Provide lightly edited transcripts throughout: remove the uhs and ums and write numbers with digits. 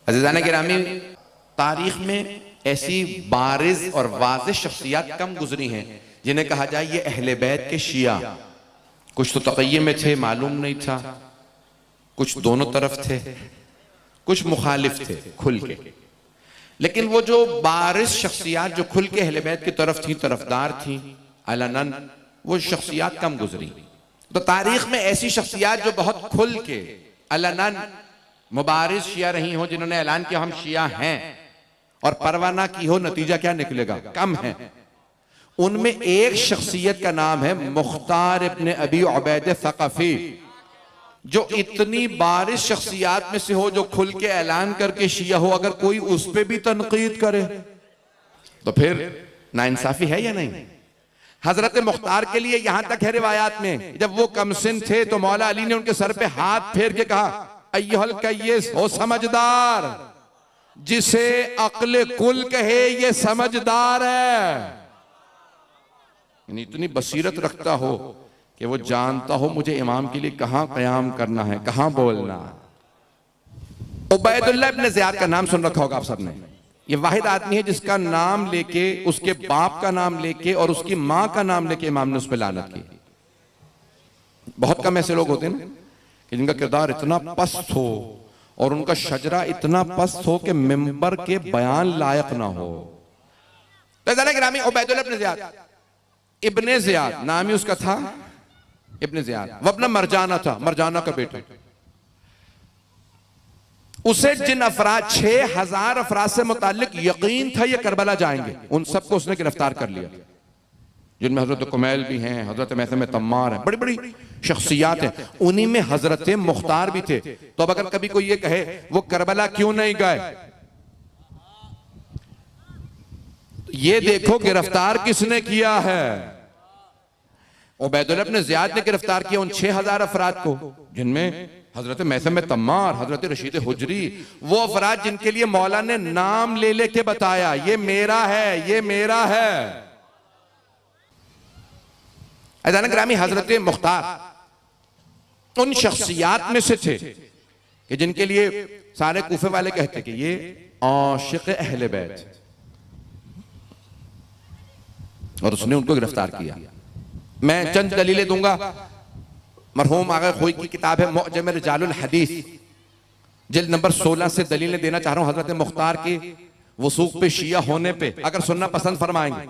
अज़ीज़ान गिरामी, तारीख में ऐसी बारिज और वाज़ेह शख्सियत कम गुजरी हैं जिन्हें कहा जाए ये अहले बैत के शिया। कुछ तो तक़य्ये में थे, मालूम नहीं था, कुछ दोनों तरफ थे, कुछ मुखालिफ थे खुल के। लेकिन वो जो बारिज शख्सियत जो खुल के अहले बैत की तरफ थी, तरफदार थी अलनन, वो शख्सियत कम गुजरी। तो तारीख में ऐसी शख्सियत जो बहुत खुल के अलनन मुबारिज शिया रही हो, जिन्होंने ऐलान किया हम शिया हैं, और परवाना की हो, नतीजा क्या निकलेगा, कम है। उनमें एक शख्सियत का नाम है मुख्तार इब्न अबी उबैद सक़फ़ी, जो इतनी बारिज शख्सियत में से हो, जो खुल के ऐलान करके शिया हो, अगर कोई उस पर भी तनकीद करे तो फिर नाइंसाफी है या नहीं। हजरत मुख्तार के लिए यहां तक है रिवायात में, जब वो कमसिन थे तो मौला अली ने उनके सर पे हाथ फेर के कहा, अय्युहल कय्यिस, हो समझदार, जिसे अक्ल कुल कहे ये समझदार है। यानी इतनी बसीरत रखता हो कि वो जानता हो मुझे इमाम के लिए कहां कयाम करना है, कहां बोलना। उबैदुल्लाह इब्न ज़ियाद का नाम सुन रखा होगा आप सबने। ये वाहिद आदमी है जिसका नाम लेके, उसके बाप का नाम लेके और उसकी मां का नाम लेके इमाम ने उस पर लानत की। बहुत कम ऐसे लोग होते हैं ना कि जिनका किरदार इतना पस्त हो और उनका शजरा इतना पस्त हो कि मिंबर के बयान लायक ना हो। उबैदुल्लाह इब्न ज़ियाद, इब्ने ज़ियाद नाम ही उसका था, इब्ने ज़ियाद। वब्न मरजाना था, मरजाना का बेटा। उसे जिन अफराद 6000 अफराद से मुताल्लिक यकीन था ये करबला जाएंगे, उन सबको उसने गिरफ्तार कर लिया, जिनमें हजरत कुमैल भी हैं, हजरत मैसम तम्मार हैं, बड़ी बड़ी शख्सियात हैं। उन्हीं में हजरत मुख्तार भी थे। तो अब अगर कभी कोई ये कहे वो करबला क्यों नहीं गए, ये देखो गिरफ्तार किसने किया है। उबैदुल्लाह इब्न ज़ियाद ने गिरफ्तार किया उन 6000 अफराद को, जिनमें हजरत मैसम तम्मार, हजरत रशीद हुजरी, वो अफराद जिनके लिए मौला ने नाम ले लेके बताया ये मेरा है, ये मेरा है। अज़ीज़ान गिरामी, हजरत मुख्तार उन शख्सियात में से थे कि जिनके लिए सारे कूफे वाले कहते कि ये आशिक़ अहले बैत, और उसने उनको गिरफ्तार किया। मैं चंद दलीलें दूंगा। मरहूम आगा खोई की किताब है मुअजम रिजालुल हदीस, जिल्द नंबर 16 से दलीलें देना चाह रहा हूं हजरत मुख्तार के वसूक पे, शिया होने पे, अगर सुनना पसंद फरमाएंगे।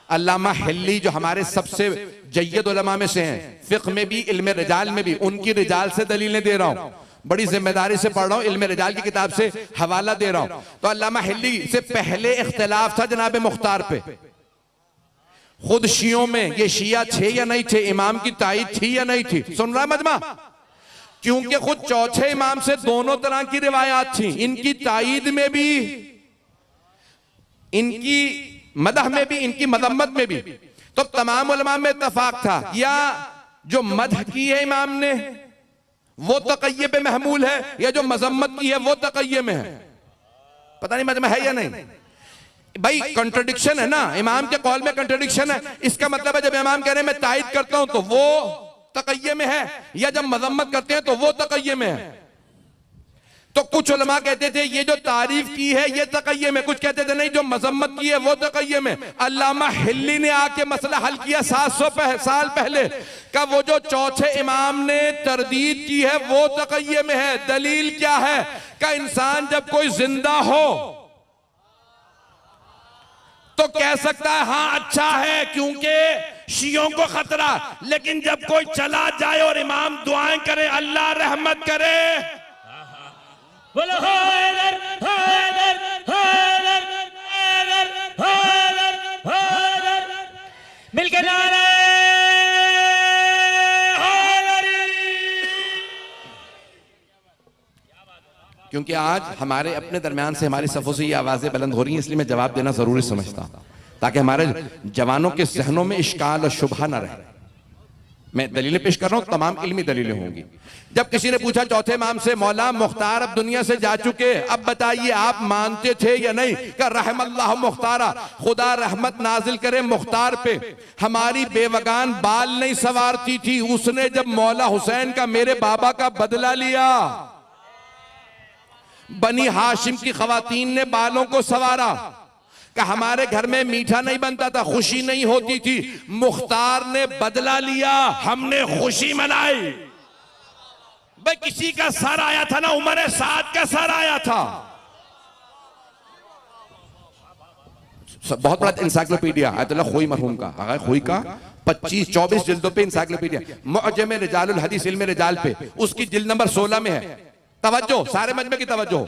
अल्लामा हिल्ली जो हमारे सबसे जय्यद उलमा में से हैं, फिक्र में भी इल्म रिजाल में भी, उनकी रिजाल से दलीलें दे रहा हूं, बड़ी जिम्मेदारी से पढ़ रहा हूं, इल्म रिजाल की किताब से हवाला दे रहा हूं। तो अल्लामा हिल्ली से पहले इख्तिलाफ था जनाब मुख्तार पे, खुद शियों में ये शिया थे या नहीं थे, इमाम की ताईद थी या नहीं थी। सुन रहा मजमा, क्योंकि खुद चौथे इमाम से दोनों तरह की रिवायात थी, इनकी ताईद में भी, इनकी मदह में भी, इनकी मदम्मत में भी। तो तमाम उलमा में इत्तफाक था, या जो मदह की है इमाम ने वो तक़य्ये पे महमूल है, या जो मजम्मत की है वो तक़य्ये में है। पता नहीं मजमा है या नहीं भाई, कंट्रडिक्शन है ना, इमाम के कौल में कंट्रडिक्शन है। इसका मतलब है जब इमाम कह रहे हैं मैं तायद करता हूं तो वो तक़य्ये में है, या जब मजम्मत करते हैं तो वो तक़य्ये में है। तो कुछ उलमा कहते थे ये जो तारीफ की है ये तक़य्ये में, कुछ कहते थे नहीं जो मजम्मत की है वो तक़य्ये में। अल्लामा हिल्ली ने आके मसला हल किया 700 साल पहले का, वो जो चौथे इमाम ने तरदीद की है वो तक़य्ये में है। दलील क्या है का, इंसान जब कोई जिंदा हो तो कह सकता है हाँ अच्छा है क्योंकि शियों को खतरा, लेकिन जब कोई चला जाए और इमाम दुआएं करे अल्लाह रहमत करे, बोलो हैदर हैदर हैदर हैदर हैदर हैदर, मिलके नारे क्योंकि आज हमारे अपने दरमियान से, हमारी सफ़ों से ये आवाज़ें बुलंद हो रही हैं, इसलिए मैं जवाब देना ज़रूरी समझता हूँ ताकि हमारे जवानों के जहनों में इश्काल और शुबहा ना रहे। मैं दलीलें पेश कर रहा हूँ, तमाम इल्मी दलीलें होंगी। जब किसी ने पूछा चौथे इमाम से, मौला मुख्तार अब दुनिया से जा चुके, अब बताइए आप मानते थे या नहीं? का रहमल्लाह मुख्तारा, खुदा रहमत नाजिल करे मुख्तार पे, हमारी बेवगान बाल नहीं सवारती थी, उसने जब मौला हुसैन का, मेरे बाबा का बदला लिया, बनी हाशिम की खवातीन ने बालों को संवारा कि हमारे घर में मीठा नहीं बनता था, खुशी नहीं होती थी, मुख्तार ने बदला लिया, हमने खुशी मनाई। भाई किसी का सर आया था ना, उमर साद का सर आया था। बहुत बड़ा इंसाइक्लोपीडिया आयतुल्लाह खोई मरहूम का, अगर खोई का 25-24 जिल्दों पे इंसाइक्लोपीडिया मुअज्जम रिजालुल हदीस इल्म रिजाल पे, उसकी जिल्द नंबर 16 में है। तवज्जो, सारे मजमे की तवज्जो।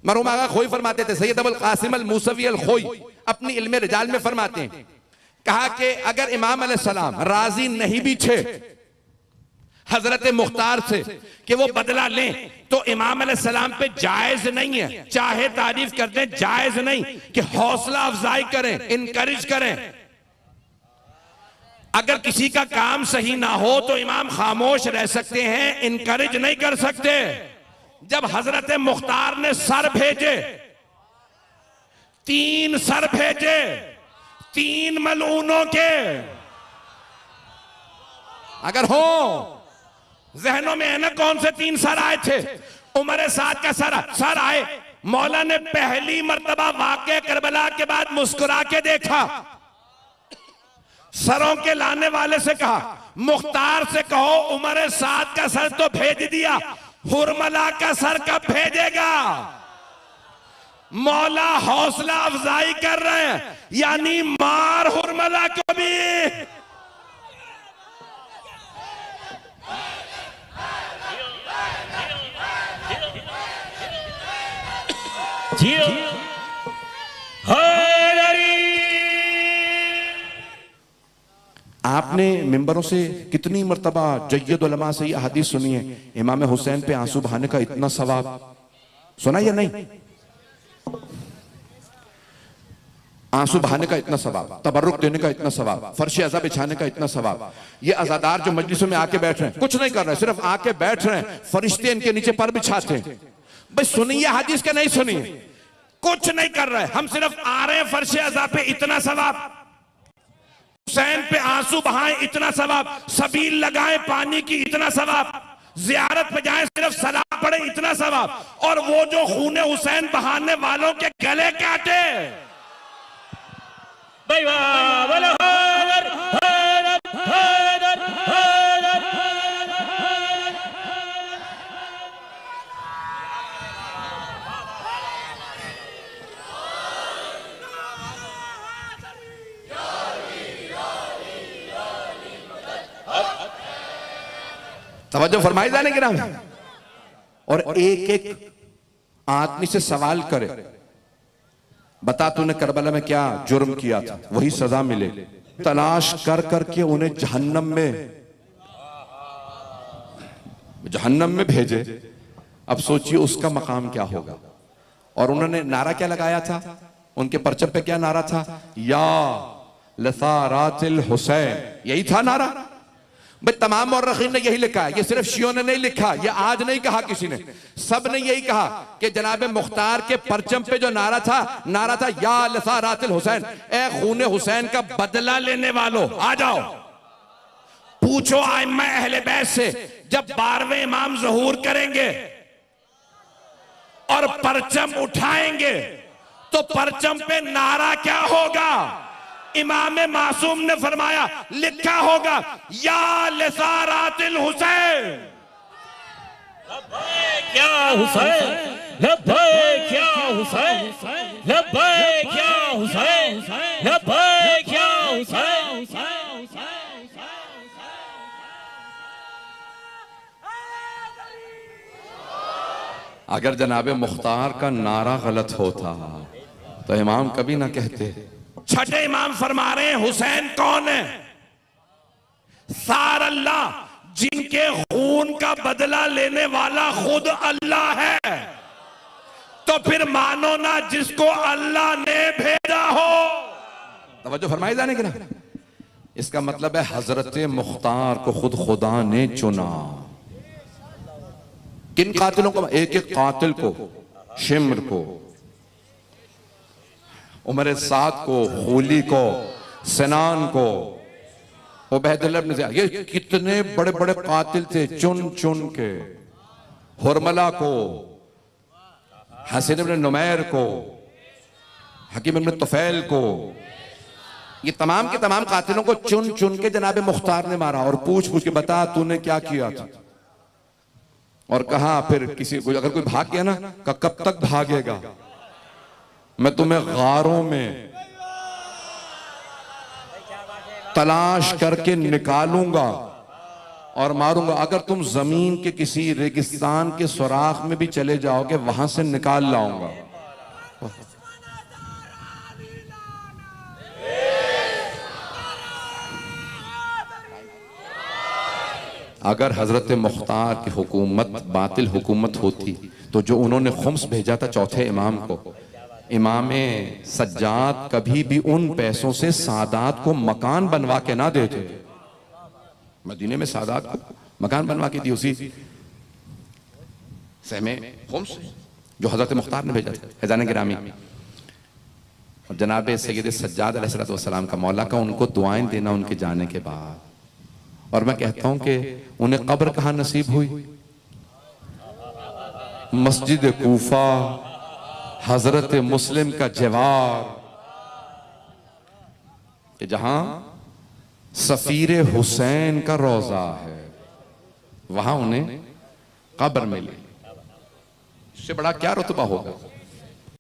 मरहूम आगा खोई फरमाते थे, सैयद अबुल कासिम अल मूसवी अल खोई अपनी इल्म रिजाल में फरमाते हैं, कहा कि अगर इमाम अलैहिस्सलाम राजी नहीं भी थे हजरत मुख्तार से कि वो बदला लें, तो इमाम अलैहिस्सलाम पे जायज नहीं है, चाहे तारीफ कर दें जायज नहीं कि हौसला अफजाई करें, इनकरेज करें। अगर किसी का काम सही ना हो तो इमाम खामोश रह सकते हैं, इनकरेज नहीं कर सकते। जब हजरत मुख्तार ने सर भेजे, 3 सर भेजे 3 मलूनों के, अगर हो जहनों में है ना कौन से 3 सर आए थे, उमर साद का सर आए। मौला ने पहली मर्तबा वाक़े करबला के बाद मुस्कुरा के देखा, सरों के लाने वाले से कहा मुख्तार से कहो उमर साद का सर तो भेज दिया, हुरमला का सर कब भेजेगा। मौला हौसला अफजाई कर रहे हैं, यानी मार हुरमला को भी। आपने मिंबरों से कितनी मर्तबा जय्यद उलमा से यह हदीस सुनी है, इमाम हुसैन पे आंसू बहाने का इतना सवाब सुना या नहीं? आंसू बहाने का इतना सवाब, तबर्रुक देने का इतना सवाब, फर्श अज़ा बिछाने का इतना सवाब। ये अज़ादार जो मजलिसों में आके बैठ रहे हैं, कुछ नहीं कर रहे, सिर्फ आके बैठ रहे हैं, फरिश्ते इनके नीचे पर बिछाते हैं। भाई सुनिए हदीस के नहीं सुनिए, कुछ नहीं कर रहे, हम सिर्फ आ रहे हैं फर्श अज़ा पे, इतना सवाब। हुसैन पे आंसू बहाएं, इतना सवाब। सबील लगाएं पानी की, इतना सवाब। जियारत पे जाएं, सिर्फ सलाम पढ़े, इतना सवाब। और वो जो खूने हुसैन बहाने वालों के गले काटे, तवज्जो फरमाई जाने के नाम। और एक एक आदमी से सवाल करे, बता तूने करबला में क्या जुर्म किया था, वही सजा मिले। तलाश कर करके उन्हें जहन्नम में भेजे। अब सोचिए उसका मकाम क्या होगा। और उन्होंने नारा क्या लगाया था, उनके परचम पे क्या नारा था, या लसारातिल हुसैन, यही था नारा। भाई तमाम मौर्रखीन ने यही लिखा है, ये सिर्फ शियों ने नहीं लिखा, ये आज नहीं कहा किसी ने, सब ने यही कहा कि जनाब मुख्तार के परचम पे जो नारा था या लसारातिल हुसैन, ए खूने हुसैन का बदला लेने वालों आ जाओ। पूछो आइम्मा अहले बैत से, जब 12वें इमाम ज़हूर करेंगे और परचम उठाएंगे तो परचम पे नारा क्या होगा। इमाम मासूम ने फरमाया, लिखा होगा या लसारातिल हुसैन, क्या हुसैन, लब्बैक या हुसैन, लब्बैक या हुसैन, लब्बैक या हुसैन। अगर जनाब मुख्तार का नारा गलत होता तो इमाम कभी ना कहते। छठे इमाम फरमा रहे हैं, हुसैन कौन है? सार अल्लाह, जिनके खून का बदला लेने वाला खुद अल्लाह है। तो फिर मानो ना जिसको अल्लाह ने भेजा हो। तवज्जो फरमाई जाने की ना। इसका मतलब है हजरत मुख्तार को खुद खुदा ने चुना। किन कातिलों को? एक एक कातिल को, शिम्र को, उमर साद को, खूली को, सिनान को, उबैदुल्लाह इब्न ज़ियाद, ये कितने बड़े बड़े कातिल थे, चुन चुन के। हुरमला को, हसन इब्न नुमैर को, हकीम इब्न तुफैल को, ये तमाम के तमाम कातिलों को चुन चुन के जनाब मुख्तार ने मारा और पूछ पूछ के बता तूने क्या किया था। और कहा फिर किसी को अगर कोई भाग गया ना, कब तक भागेगा, मैं तुम्हें गारों में तलाश करके निकालूंगा और मारूंगा। अगर तुम जमीन के किसी रेगिस्तान के सुराख में भी चले जाओगे वहां से निकाल लाऊंगा। अगर हजरत मुख्तार की हुकूमत बातिल हुकूमत होती तो जो उन्होंने खुम्स भेजा था चौथे इमाम को, इमाम सज्जाद कभी भी उन पैसों से सादात को मकान बनवा के ना देते। मदीने में सादात को मकान बनवा के दी उसी सहमे खुम्स जो हजरत मुख्तार ने भेजा था। फैजान गिरामी और जनाब सैयद सज्जाद अलैहिस्सलाम का मौला का उनको दुआएं देना उनके जाने के बाद। और मैं कहता हूं कि उन्हें कब्र कहां नसीब हुई? मस्जिद कूफा, हजरत मुस्लिम का जवार, कि जहां सफीर हुसैन का रोजा है, वहां उन्हें कब्र मिली। इससे बड़ा क्या रुतबा होगा?